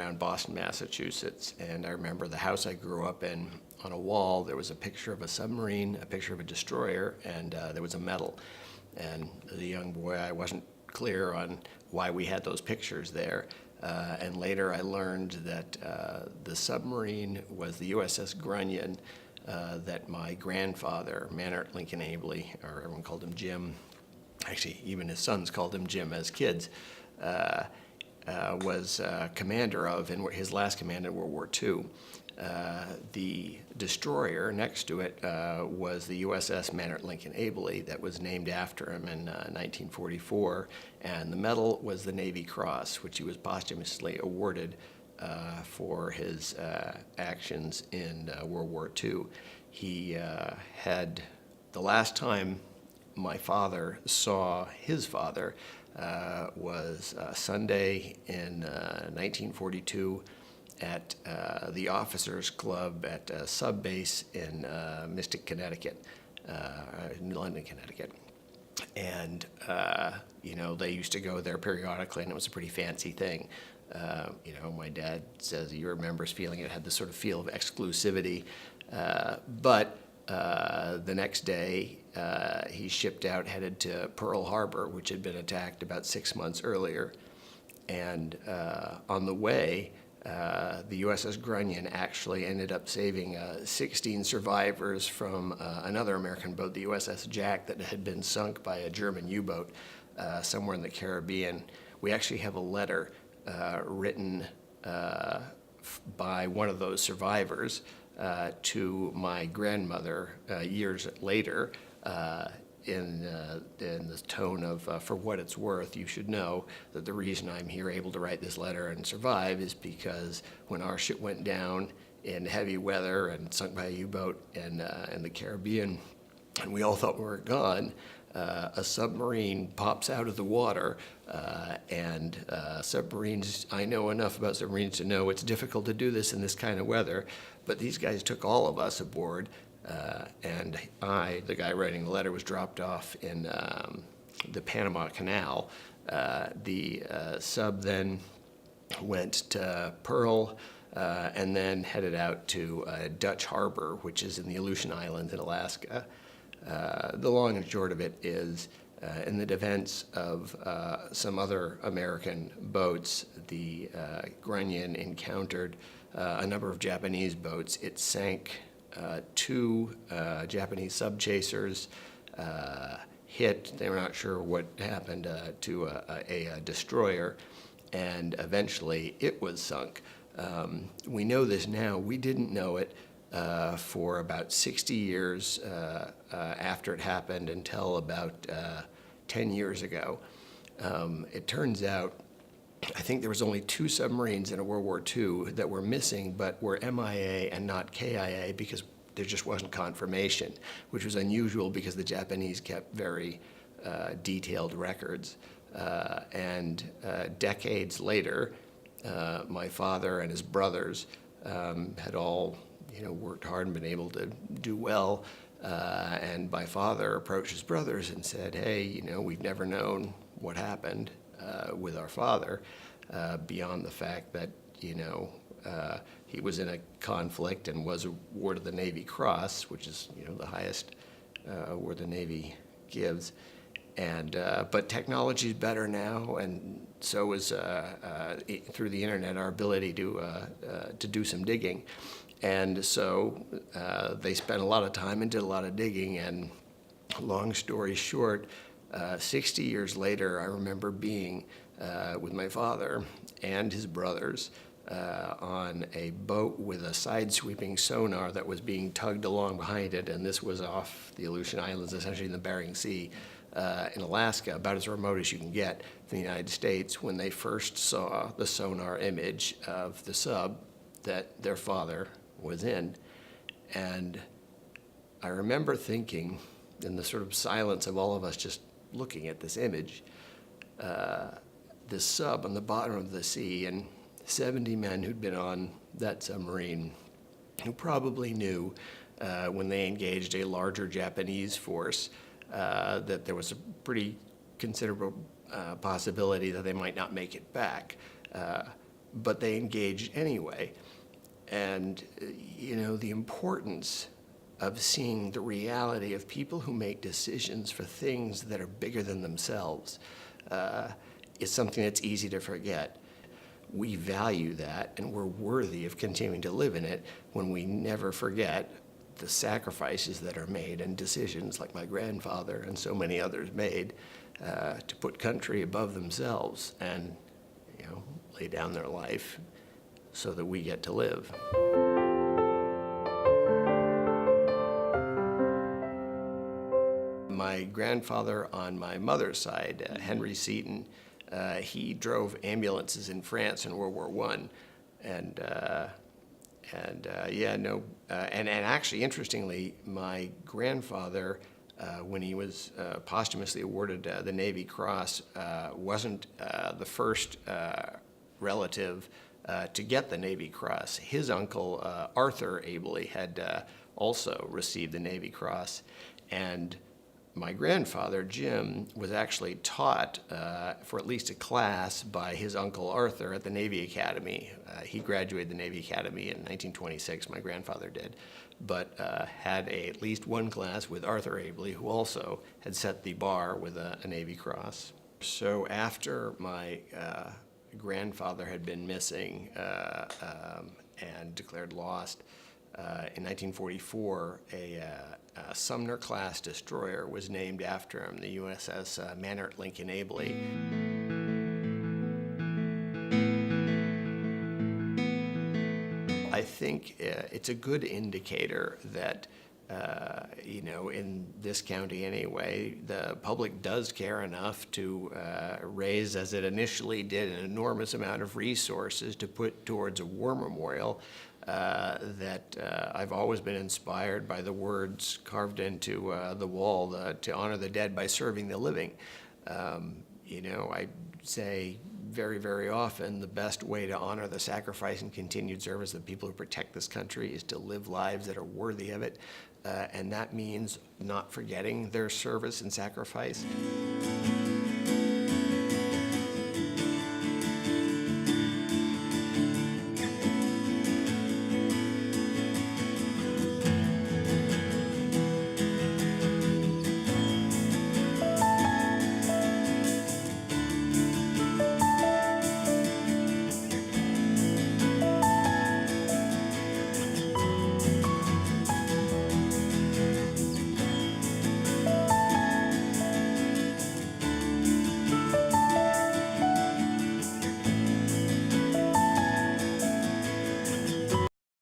around Boston, Massachusetts. And I remember the house I grew up in, on a wall, there was a picture of a submarine, a picture of a destroyer, and there was a medal. And as a young boy, I wasn't clear on why we had those pictures there. And later I learned that the submarine was the USS Grunion that my grandfather, Mannert Lincoln Abele, or everyone called him Jim, actually even his sons called him Jim as kids, was commander of in his last command in World War II. The destroyer next to it was the USS Mannert Lincoln Abele that was named after him in 1944, and the medal was the Navy Cross, which he was posthumously awarded for his actions in World War II. He had, the last time my father saw his father was Sunday in 1942 at the Officers Club at a sub base in Mystic, Connecticut, in London, Connecticut. And, they used to go there periodically, and it was a pretty fancy thing. My dad says he remembers feeling it had this sort of feel of exclusivity. But the next day, he shipped out, headed to Pearl Harbor, which had been attacked about 6 months earlier. And on the way, the USS Grunion actually ended up saving 16 survivors from another American boat, the USS Jack, that had been sunk by a German U-boat somewhere in the Caribbean. We actually have a letter written by one of those survivors to my grandmother years later, in the tone of, for what it's worth, you should know that the reason I'm here able to write this letter and survive is because when our ship went down in heavy weather and sunk by a U-boat in the Caribbean, and we all thought we were gone, a submarine pops out of the water, and submarines, I know enough about submarines to know it's difficult to do this in this kind of weather, but these guys took all of us aboard. And I, the guy writing the letter, was dropped off in the Panama Canal. The sub then went to Pearl and then headed out to Dutch Harbor, which is in the Aleutian Islands in Alaska. The long and short of it is, in the defense of some other American boats, the Grunion encountered a number of Japanese boats. It sank two Japanese sub-chasers, hit, they were not sure what happened to a destroyer, and eventually it was sunk. We know this now. We didn't know it for about 60 years after it happened until about 10 years ago. It turns out, I think there was only 2 submarines in World War II that were missing, but were MIA and not KIA because there just wasn't confirmation, which was unusual because the Japanese kept very detailed records. And decades later, my father and his brothers had all, worked hard and been able to do well. And my father approached his brothers and said, hey, we've never known what happened with our father, beyond the fact that, he was in a conflict and was awarded the Navy Cross, which is, the highest award the Navy gives. And but technology is better now, and so is through the internet our ability to do some digging. And so they spent a lot of time and did a lot of digging. And long story short, 60 years later, I remember being with my father and his brothers on a boat with a side-sweeping sonar that was being tugged along behind it, and this was off the Aleutian Islands, essentially in the Bering Sea, in Alaska, about as remote as you can get from the United States, when they first saw the sonar image of the sub that their father was in. And I remember thinking, in the sort of silence of all of us just looking at this image, this sub on the bottom of the sea, and 70 men who'd been on that submarine who probably knew when they engaged a larger Japanese force that there was a pretty considerable possibility that they might not make it back. but they engaged anyway. And, the importance of seeing the reality of people who make decisions for things that are bigger than themselves is something that's easy to forget. We value that, and we're worthy of continuing to live in it when we never forget the sacrifices that are made and decisions like my grandfather and so many others made to put country above themselves and, lay down their life so that we get to live. My grandfather on my mother's side, Henry Seaton, he drove ambulances in France in World War I. And actually, interestingly, my grandfather, when he was posthumously awarded the Navy Cross, wasn't the first relative to get the Navy Cross. His uncle, Arthur Abele, had also received the Navy Cross. And my grandfather, Jim, was actually taught for at least a class by his uncle Arthur at the Navy Academy. He graduated the Navy Academy in 1926, my grandfather did, but had at least one class with Arthur Abele, who also had set the bar with a Navy Cross. So after my grandfather had been missing and declared lost, in 1944, a Sumner-class destroyer was named after him, the USS Mannert Lincoln Abele. I think it's a good indicator that, in this county anyway, the public does care enough to raise, as it initially did, an enormous amount of resources to put towards a war memorial. That I've always been inspired by the words carved into the wall to honor the dead by serving the living. I say very, very often the best way to honor the sacrifice and continued service of the people who protect this country is to live lives that are worthy of it. And that means not forgetting their service and sacrifice.